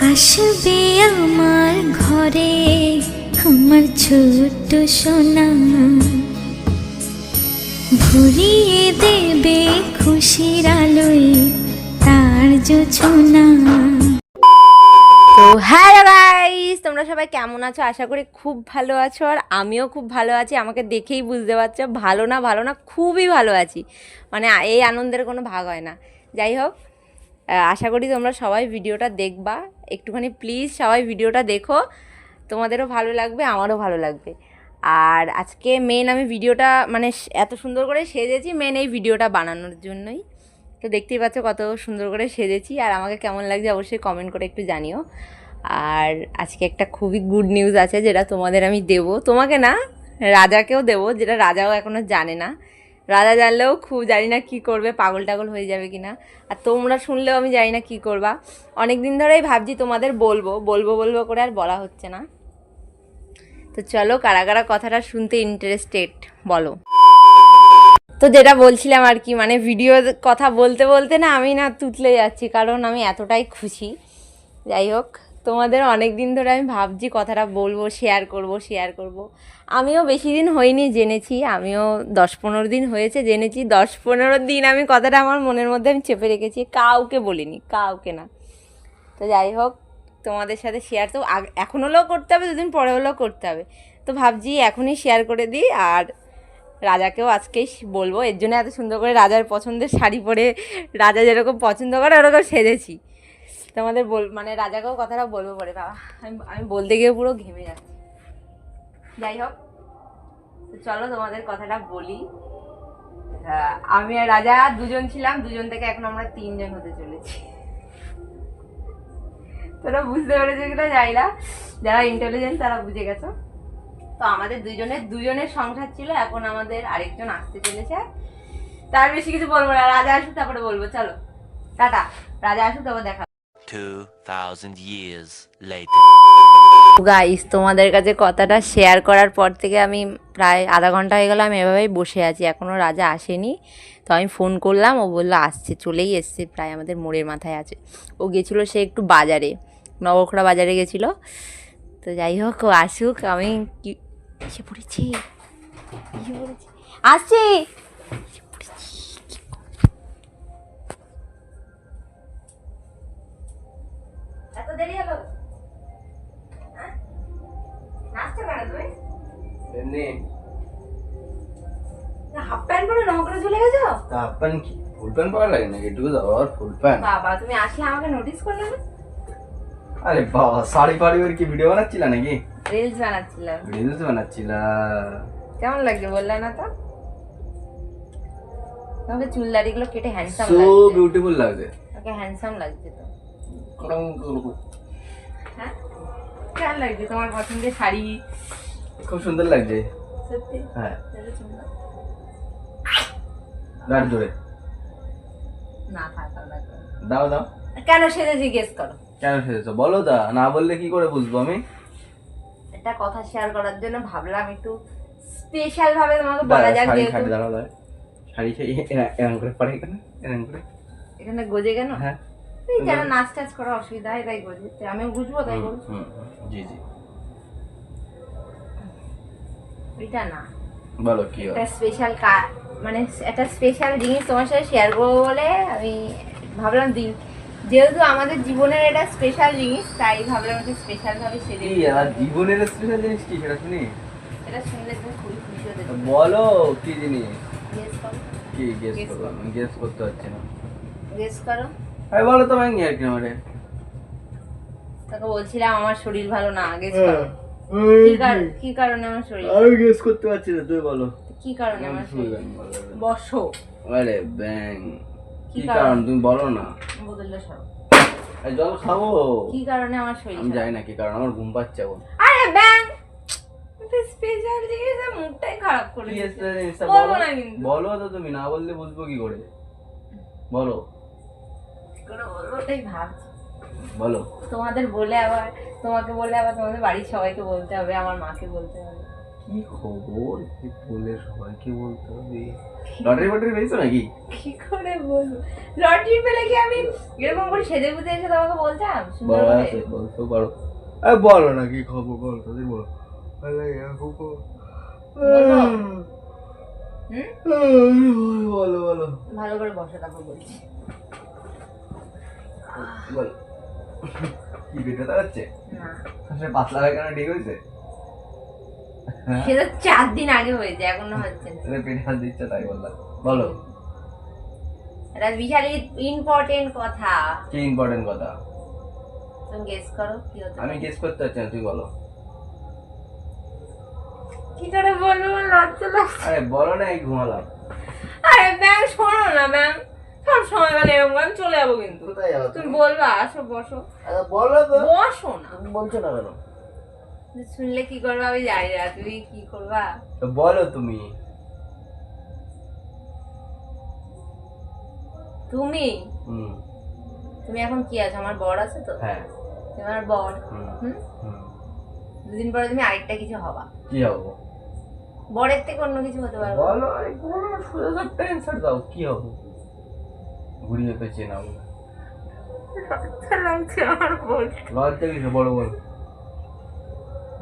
আসবে আমার ঘরে আমার ছোট্ট সোনা, ভরিয়ে দেবে খুশির আলোয় তার জোছনা। তো হ্যালো গাইস, তোমরা সবাই কেমন আছো? আশা করি খুব ভালো আছো, আর আমিও খুব ভালো আছি। আমাকে দেখেই বুঝতে পারছো ভালো না খুবই ভালো আছি। মানে এই আনন্দের কোনো ভাগ হয় না। যাই হোক, আশা করি তোমরা সবাই ভিডিওটা দেখবা। একটুখানি প্লিজ সবাই ভিডিওটা দেখো, তোমাদেরও ভালো লাগবে, আমারও ভালো লাগবে। আর আজকে মেন আমি ভিডিওটা মানে এত সুন্দর করে সেজেছি মেন এই ভিডিওটা বানানোর জন্যই। তো দেখতেই পাচ্ছ কত সুন্দর করে সেজেছি, আর আমাকে কেমন লাগছে অবশ্যই কমেন্ট করে একটু জানিও। আর আজকে একটা খুবই গুড নিউজ আছে, যেটা তোমাদের আমি দেবো, তোমাকে না রাজাকেও দেবো, যেটা রাজাও এখনও জানে না। রাজা জানলেও খুব জানি না কী করবে, পাগল টাগল হয়ে যাবে কি না। আর তোমরা শুনলেও আমি জানি না কী করবা। অনেক দিন ধরেই ভাবছি তোমাদের বলবো করে আর বলা হচ্ছে না। তো চলো, কারা কারা কথাটা শুনতে ইন্টারেস্টেড বলো। তো যেটা বলছিলাম আর কি, মানে ভিডিও কথা বলতে বলতে না আমি না তুতলে যাচ্ছি, কারণ আমি এতটাই খুশি। যাই হোক, তোমাদের অনেক দিন ধরে আমি ভাবছি কথাটা বলবো, শেয়ার করব। আমিও বেশি দিন হয়নি জেনেছি, আমিও 10-15 দিন হয়েছে জেনেছি। 10-15 দিন আমি কথাটা আমার মনের মধ্যে আমি চেপে রেখেছি, কাউকে বলিনি, কাউকে না। তো যাই হোক, তোমাদের সাথে শেয়ার তো এখন হলেও করতে হবে, 2 দিন পরে হলেও করতে হবে। তো ভাবছি এখনই শেয়ার করে দিই, আর রাজাকেও আজকেই বলবো। এর জন্য এত সুন্দর করে রাজার পছন্দের শাড়ি পরে, রাজা যেরকম পছন্দ করে ওরকম সেজেছি। তোমাদের মানে রাজাকেও কথাটা বলবো পরে। বাবা, আমি বলতে গিয়ে পুরো ঘেমে যাচ্ছি। যাই হোক, তো চলো তোমাদের কথাটা বলি। আমি আর রাজা 2জন ছিলাম, 2জন থেকে এখন আমরা 3জন হতে চলেছি। তোরা বুঝতে পেরেছো কিনা জানি না, যারা ইন্টেলিজেন্ট তারা বুঝে গেছো। তো আমাদের দুজনের সংসার ছিল, এখন আমাদের আরেকজন আসতে চলেছে। তার বেশি কিছু বলবো না, রাজা আসুক তারপরে বলবো। চলো টাটা, রাজা আসুক তারপর দেখা। 2000 years later. গাইস, তোমাদের কাছে কথাটা শেয়ার করার পর থেকে আমি প্রায় আধা ঘন্টা হয়ে গেল আমি এভাবেই বসে আছি, এখনও রাজা আসেনি। তো আমি ফোন করলাম, ও বললো আসছে, চলেই এসছে, প্রায় আমাদের মোড়ের মাথায় আছে। ও গেছিলো সে একটু বাজারে, নবখড়া বাজারে গেছিলো। তো যাই হোক, ও আসুক। আমি এসে পড়েছি, আসছি। এত দেরি হলো? নাচতে পারো তুমি? এমনি হাফ প্যান্ট পরে নৌকরে চলে গেছো? হাফ প্যান্ট কি ফুল প্যান্ট পরা লাগে নাকি? এটুকু যাবো আর ফুল প্যান্ট? বাবা, তুমি আসলে আমাকে নোটিস করলে না? আরে বাবা, শাড়ি ফাড়ি কি ভিডিও বানাচ্ছিল নাকি? রিলস বানাচ্ছিলাম। রিলস বানাচ্ছিল? কেমন লাগছে বললে না তো? তোমাকে চুল দাড়িগুলো কেটে হ্যান্ডসাম সো লাগছে। বিউটিফুল লাগছে। ওকে হ্যান্ডসাম লাগছে তো। করং হ্যাঁ, কেমন লাগছে তোমার পছন্দের শাড়ি? খুব সুন্দর লাগছে। সত্যি? হ্যাঁ, তাহলে চুমা। দাঁড় জোরে না, থাকা লাগবে। দাও দাও। কেন সেটা জিজ্ঞেস করো? কেন সেজেছো বলো? দা না বললে কি করে বুঝবো আমি? একটা কথা শেয়ার করার জন্য ভাবলাম একটু স্পেশাল ভাবে তোমাকে বলা যাক। শাড়ি যেহেতু শাড়ি দাঁড়াও দাঁড়াও, শাড়ি এরকম করে পরে এরকম করে। এখানে গোজে কেন? হ্যাঁ, এই যেন নাচ টাচ করা অসুবিধা হয় তাই গোজে। আমিও বুঝবো তাই বলছি। জি জি, এটা না, বলো কি একটা স্পেশাল মানে একটা স্পেশাল জিনিস তোমার সাথে শেয়ার করবো বলে আমি ভাবলাম। যেহেতু আমাদের জীবনের এটা স্পেশাল জিনিস, তাই ভাবলাম একটু স্পেশাল ভাবে সেরে কি আর জীবনের স্পেশাল জিনিস কি সেটা শুনি? এটা শুনলে তুমি খুবই খুশি হতে। বলো কি জিনিস? গেস করো, কি গেস করবো? আমি গেস করতে পারছি না। গেস করো। আরে বলো তো ভাই, আর কি মানে? তোকে বলছিলাম আমার শরীর ভালো না, গেস করো। কি কারণে আমার শরীর? আমি গেস করতে পারছি না, তুই বলো কি কারণে আমার শরীর? বসো। আরে ব্যাং, কি কারণ তুমি বলো না। বদললে সব। এই জল খাবো। কি কারণে আমার শরীর? আমি জানি না কি কারণ, আমার ঘুম পাচ্ছে এখন। আরে ব্যাং, এটা স্পেশাল জিনিস, মুখটাই খারাপ করে কি দিচ্ছে। জিনিসটা বলবো বলো না কিন্তু। বলো তো, তুমি না বললে বুঝবো কি করে? বলো কোনো বলবো ওটাই ভাবছি। বলো। তোমাকে বলে আবার তোমাদের বাড়ির সবাইকে বলতে হবে, আমার মাকে বলতে হবে। কি খবর কি বলে সবাইকে বলতে হবে। লটারি ফটারি পেয়েছো নাকি? কি করে বলবো? লটারি পেলে কি আমি এরকম করে সেজে গুজে এসে তোমাকে বলতাম সুন্দর বলা করে? আছে বলতে পারো। বলো না কি খবর বলো তাদের বলো। বলো বলো ভালো করে বসে তারপর বলছি। বলো কি পেটে দাঁড়াচ্ছে? না আসলে পাতলা পায়খানা ঠিক হয়েছে? সেটা 4 দিন আগে হয়েছে, এখনো হচ্ছে না। পেটে হাত দিচ্ছে তাই বললাম। বলো এটা বিশাল ইম্পর্টেন্ট কথা। কি ইম্পর্টেন্ট কথা? তুমি গেস করো কি হতে আমি পারে? গেস করতে পারছি না, তুই বলো। কি করে বলবো, লজ্জা লাগছে। আরে বলো না, এই ঘুমালাম। আরে ম্যাম শোনো না ম্যাম, সব সময় মানে এরকম আমি চলে যাবো কিন্তু। কোথায় যাবো তুমি বলবা আসো বসো। আরে বলো তো। বসো না। তুমি বলছো না কেন? শুনলে কি করবা আমি জানি না, তুমি কি করবা? তো বলো তুমি। তুমি হুম। তুমি এখন কি আছো? আমার বর আছে তো? হ্যাঁ। তুমি আমার বর। হুম। হুম? হুম। 2 দিন পরে তুমি আরেকটা কিছু হবা। কি হবো? বরের থেকে অন্য কিছু হতে পারবে। বলো, আরে বলো, সোজা সব টেনশন দাও, কি হবো? ঘুরিয়ে পেঁচিয়ে নাও। লজ্জা লাগছে আমার বলতে। লজ্জা কিছু বড় বলো।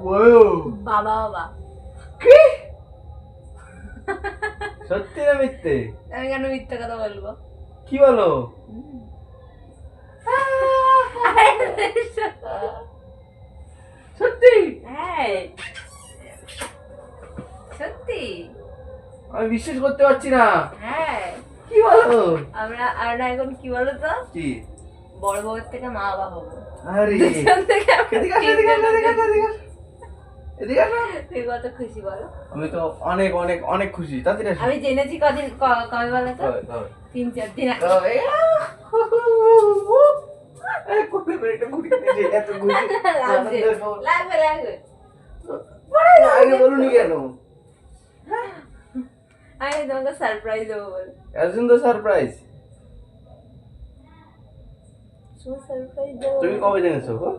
বলো। বাবা বাবা। কি? সত্যি না মিথ্যে? আমি কেন মিথ্যা কথা বলবো? কি বলো? সত্যি? হ্যাঁ সত্যি। আমি বিশ্বাস করতে পারছি না। হ্যাঁ কি বলো? আমরা এখন কি বলো তো, কি? বড় বউয়ের থেকে মা বাবা হবো। আরে দুজন থেকে আমরা এদিকে আসো, এদিকে আসো, এদিকে আসো, এদিকে আসো। এদিকে আসো। তুই কত খুশি বলো? আমি তো অনেক অনেক অনেক খুশি। তাড়াতাড়ি আসো। আমি জেনেছি কদিন কবে বলো তো? কবে, কবে? 3-4 দিন আগে। কবে? এই কোলে করে একটা ঘুরিয়ে দিয়েছে, এত ঘুরি। লাগবে লাগবে লাগবে। আগে বলুনি কেন? আমি তোমাকে সারপ্রাইজ দেবো বলে। এতদিন তো সারপ্রাইজ। সারপ্রাইজ দেবো। তুমি কবে জেনেছো গো?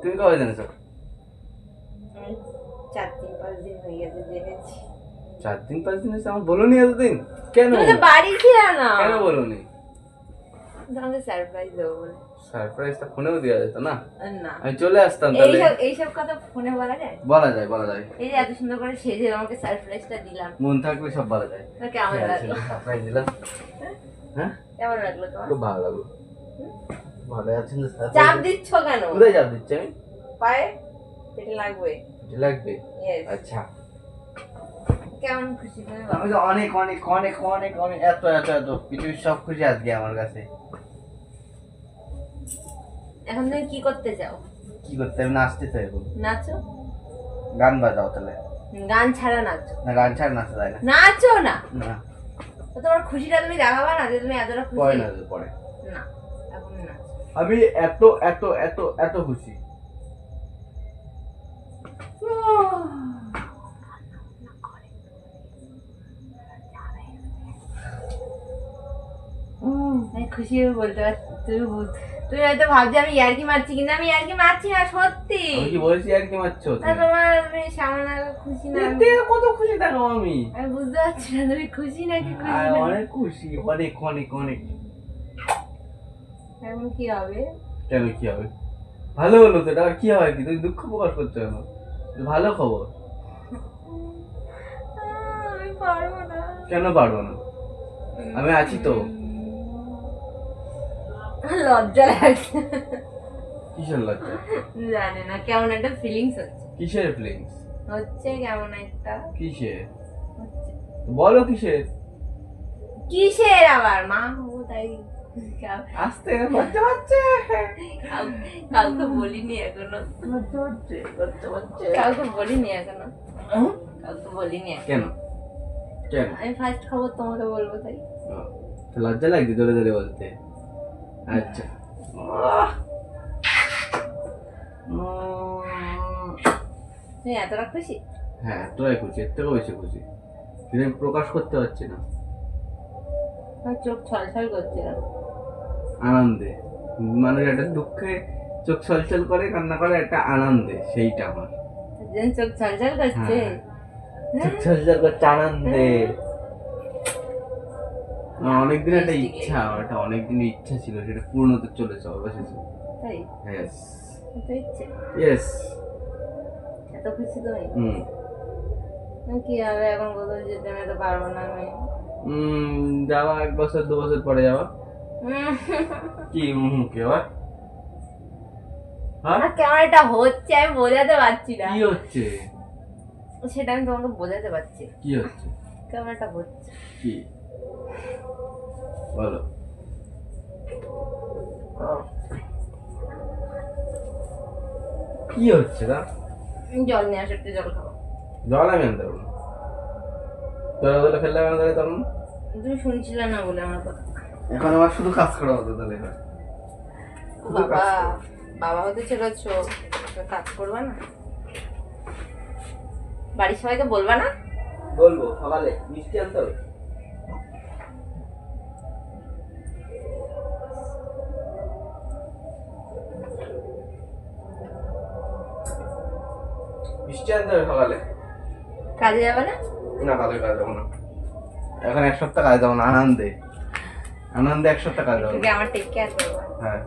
তুমি কবে জেনেছো? 4-5 দিন হয়ে গেছে জেনেছি। 4-5 দিন হয়েছে, আমার বলুনি এতদিন? কেন? তুমি তো বাড়ি ছিল না। কেন বলুনি? তোমাকে সারপ্রাইজ দেবো বলে। সারপ্রাইজটা ফোনেও দেওয়া যেত না? না আমি চলে আসতাম তাহলে। এইসব কথা ফোনে বলা যায়? বলা যায়, বলা যায়। এই যে এত সুন্দর করে সেজে আমাকে সারপ্রাইজটা দিলাম, মন থাকলে সব বলা যায়। তো কেমন লাগলো? সারপ্রাইজ দিলাম। হ্যাঁ, কেমন লাগলো তোমার? খুব ভালো লাগলো। ভালো আছেন তো? চাপ দিচ্ছ কেন? কোথায় চাপ দিচ্ছি আমি? পায়ে পেটে লাগবে। এটা লাগবে? Yes. আচ্ছা। কেমন খুশি তুমি আমি বলো? তো অনেক অনেক অনেক অনেক অনেক এত এত এত পৃথিবীর সব খুশি আজকে আমার কাছে। এখন তুমি কি করতে চাও? কি করতে হবে? নাচতে চাই। নাচো। গান বাজাও তাহলে। গান ছাড়া নাচো। না, গান ছাড়া নাচা যায় না। নাচো না। না, তো তোমার খুশিটা তুমি দেখাবা না যে তুমি এতটা পরে খুশি? না, পরে। না এখন নাচো। আমি এত এত এত এত খুশি। আমি খুশি হয়ে বলতে পারছি। তুমি হয়তো ভাবছো আমি ইয়ার্কি মারছি, কিন্তু আমি ইয়ার্কি মারছি না, সত্যি। আমি কি বলছি আর কি মারছো তা তোমার সামনে খুশি না? এতে কত খুশি থাকো আমি। আমি বুঝতে পারছি না তুমি খুশি নাকি খুশি আর না। অনেক খুশি, অনেক অনেক অনেক। এখন কি হবে? কেন কি হবে? ভালো হলো তো, এটা আর কি হয়? কি তুমি দুঃখ প্রকাশ করছো কেন? ভালো খবর। আমি পারবো না। কেন পারবো না? আমি আছি তো। লজ্জা লাগছে। কিসের লজ্জা? জানি না, কেমন একটা ফিলিংস হচ্ছে। কিসের ফিলিংস? হচ্ছে কেমন একটা কিসের? হচ্ছে। বলো কিসের? কিসের আবার? মা হবো তাই। আস্তে লজ্জা পাচ্ছে। কাউকে বলিনি এখনো। লজ্জা পাচ্ছে, লজ্জা পাচ্ছে। কাউকে বলিনি এখনো। হুম? কাউকে বলিনি এখনো। কেন? কেন? আমি ফার্স্ট খবর তোমাকে বলবো তাই। ও, তো লজ্জা লাগছে জোরে জোরে বলতে? আচ্ছা। তুমি এতটা খুশি? হ্যাঁ, এতটাই খুশি, এর থেকেও বেশি খুশি, কিন্তু আমি প্রকাশ করতে পারছি না। আমার চোখ ছলছল করছে না। আনন্দে, মানুষ একটা দুঃখে চোখ ছলছল করে, কান্না করে, একটা আনন্দে, সেইটা আমার। যেন চোখ ছলছল করছে। ঝলঝল করছে আনন্দে। অনেকদিন একটা ইচ্ছা, একটা অনেকদিন ইচ্ছা ছিল, সেটা পূর্ণ হতে চলেছে অবশেষে। তাই ইয়েস এত ইচ্ছে, ইয়েস। এত খুশি তুমি? কি হবে এখন কোথাও যেতে, আমি তো পারবো না আমি। যাওয়া 1 বছর 2 বছর পরে যাওয়া। কি কি আবার? হ্যাঁ কেমন একটা হচ্ছে, আমি বোঝাতে পারছি না কি হচ্ছে, সেটা আমি তোমাকে বোঝাতে পারছি। কি হচ্ছে, কেমন একটা হচ্ছে। কি বলো? কি হচ্ছে না? জল নিয়ে আসো, একটু জল খাবো। জল আমি আনতে পারবো না, তোরা বলে ফেললাম আমি তাহলে তখন। তুমি শুনছিলে না বলে আমার কথা। এখন আমার শুধু কাজ করা হতো তাহলে। বাবা, বাবা হতে চলেছো, কাজ করবা না? বাড়ির সবাইকে বলবা না? বলবো, সকালে মিষ্টি আনতে হবে। মিষ্টি আনতে হবে সকালে। কাজে যাবে না? না কাজে কাজ যাবো না, এখন 1 সপ্তাহ কাজ যাবো না। আনন্দে আনন্দে 1 সপ্তাহ কাজ যাবো। তুমি আমার টেক কেয়ার করবা। হ্যাঁ,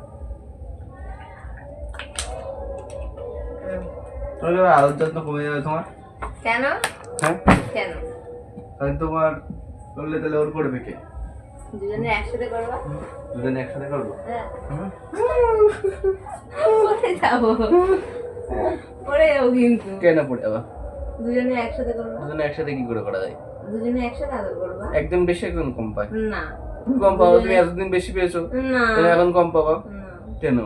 তোমার আদর যত্ন কমে যাবে তোমার। কেন? হ্যাঁ কেন? আমি তোমার করলে তাহলে ওর করবে কে? দুজনে একসাথে করবা? দুজনে একসাথে করবো। হ্যাঁ। পরে যাবো, পরে যাবো কিন্তু। কেন পড়ে যাবা? দুজনে একসাথে করবা। দুজনে একসাথে কি করে করা যায়? দুজনে একসাথে আদর করবা। একদম বেশি একদম কম পায়। না কম পাবো, তুমি এতদিন বেশি পেয়েছো, না তুমি এখন কম পাবা না, কেন?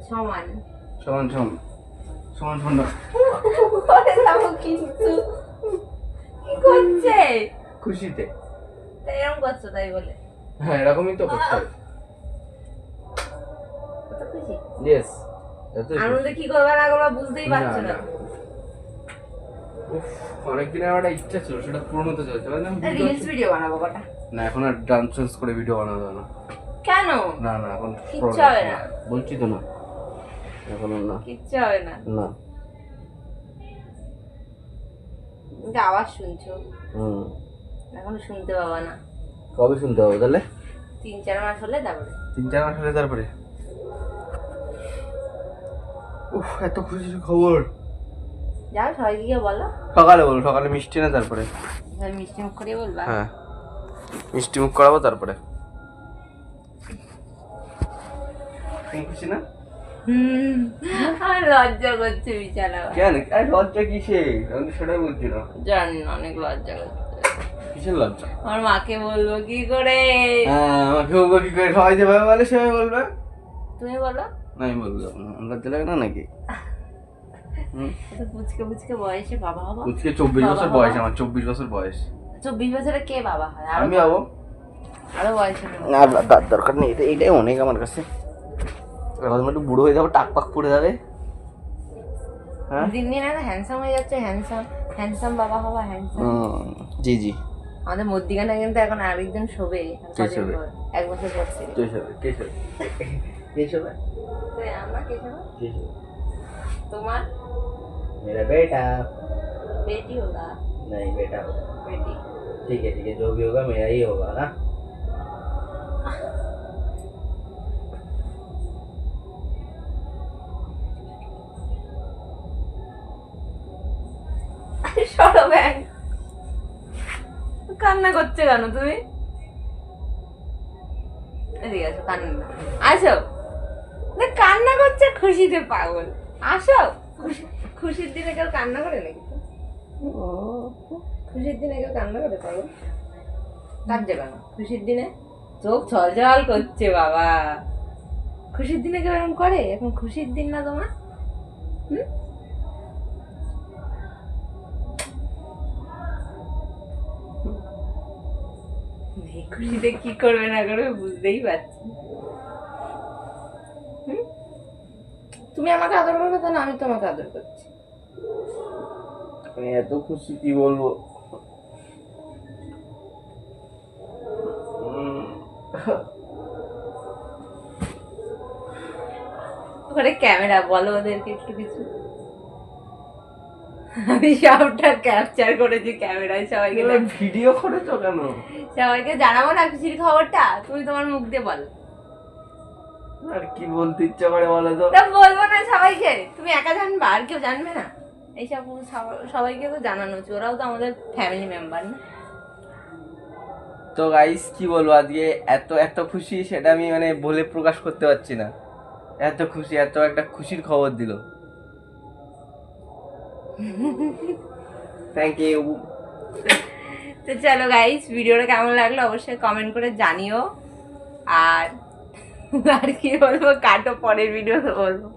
সমান। সমান সমান সমান সমান না। পরে যাবো কিন্তু। কি করছে? খুশিতে। তাই এরকম করছো তাই বলে? হ্যাঁ এরকমই তো করতে হবে। কত খুশি? ইয়েস। আনন্দে কি করবা না করবা বুঝতেই পারছো না। অনেকদিন আমার একটা ইচ্ছা ছিল, সেটা পূরণ হতে চলেছে। রিলস ভিডিও বানাবো কটা। না এখন আর ডান্স করে ভিডিও বানানো যাবে না। কেন? না না এখন কিচ্ছু হবে না। বলছি তো না, এখন আর না। কিচ্ছু হবে না। না। তুমি আওয়াজ শুনছো, এখন শুনতে পাবা না। কবে শুনতে হবে তাহলে? 3-4 মাস হলে তারপরে। 3-4 মাস হলে তারপরে। উফ এত খুশির খবর। যাও সবাইকে গিয়ে বলো। সকালে বলো, সকালে মিষ্টি না তারপরে। মিষ্টি মুখ করে বলবা? হ্যাঁ মিষ্টি মুখ করাবো তারপরে। তুমি খুশি না? আমার লজ্জা করছে বিছানা। কেন? আরে লজ্জা কিসে? আমি তো সেটাই বলছি না। জানি না, অনেক লজ্জা করছে। কিসের লজ্জা? আমার মাকে বলবো কি করে? হ্যাঁ আমাকে বলবো কি করে? সবাই যেভাবে বলে সেভাবে বলবে। তুমি বলো। না আমি বলবো না, লজ্জা লাগে না নাকি? পুচকে পুচকে বয়সে বাবা হবো? আজকে 24 বছর বয়স আমার, 24 বছর বয়স। 24 বছরে কে বাবা হয়? আমি যাবো। আরো বয়স হবে। না দরকার নেই, এইটাই অনেক আমার কাছে। এখন একটু বুড়ো হয়ে যাবো, টাক পাক পড়ে যাবে। হ্যাঁ দিন দিন এত হ্যান্ডসাম হয়ে যাচ্ছে, হ্যান্ডসাম হ্যান্ডসাম বাবা হবা, হ্যান্ডসাম। জি জি। আমাদের মধ্যিখানে কিন্তু এখন আরেকজন শোবে। কে শোবে? 1 বছর পর থেকে। কে শোবে? কে শোবে? কে শোবে? তো আমরা কে শোবে? কে শোবে? তোমার मेरा बेटा बेटी होगा। नहीं बेटा होगा। बेटी। ठीक है जो भी होगा मेरा ही होगा ना। সরো ব্যাং, কান্না করছে কেন তুমি? এদিকে আসো, কান্না না। আসো না, কান্না করছে খুশিতে পাগল। আসো। খুশির দিনে কেউ কান্না করে নাকি? খুশির দিনে কেউ কান্না করে পাগল? কাঁদছে কেন খুশির দিনে? চোখ ছলছল করছে বাবা। খুশির দিনে কেউ এরকম করে? এখন খুশির দিন না তোমার? খুশিতে কি করবে না করবে বুঝতেই পারছি। তুমি আমাকে আদর করবে তো না আমি তোমাকে আদর করছি। আমি এত খুশি কি বলবো। ওখানে ক্যামেরা, বলো ওদেরকে একটু কিছু। আমি সবটা ক্যাপচার করেছি ক্যামেরায়, সবাইকে ভিডিও করেছো কেন? সবাইকে জানাবো না খুশির খবরটা, তুমি তোমার মুখ দিয়ে বলো। আর কি বলতে ইচ্ছা করে বলো তো? তা বলবো না সবাইকে, তুমি একা জানবা আর কেউ জানবে না? এইসব সবাইকে তো জানানো উচিত, ওরাও তো আমাদের ফ্যামিলি মেম্বার না? তো গাইস কি বলবো, আজকে এত এত খুশি সেটা আমি মানে বলে প্রকাশ করতে পারছি না। এত খুশি, এত একটা খুশির খবর দিল। Thank you. তো চলো গাইস, ভিডিওটা কেমন লাগলো অবশ্যই কমেন্ট করে জানিও। আর আর কি বলবো, কাটো, পরের ভিডিওতে বলবো।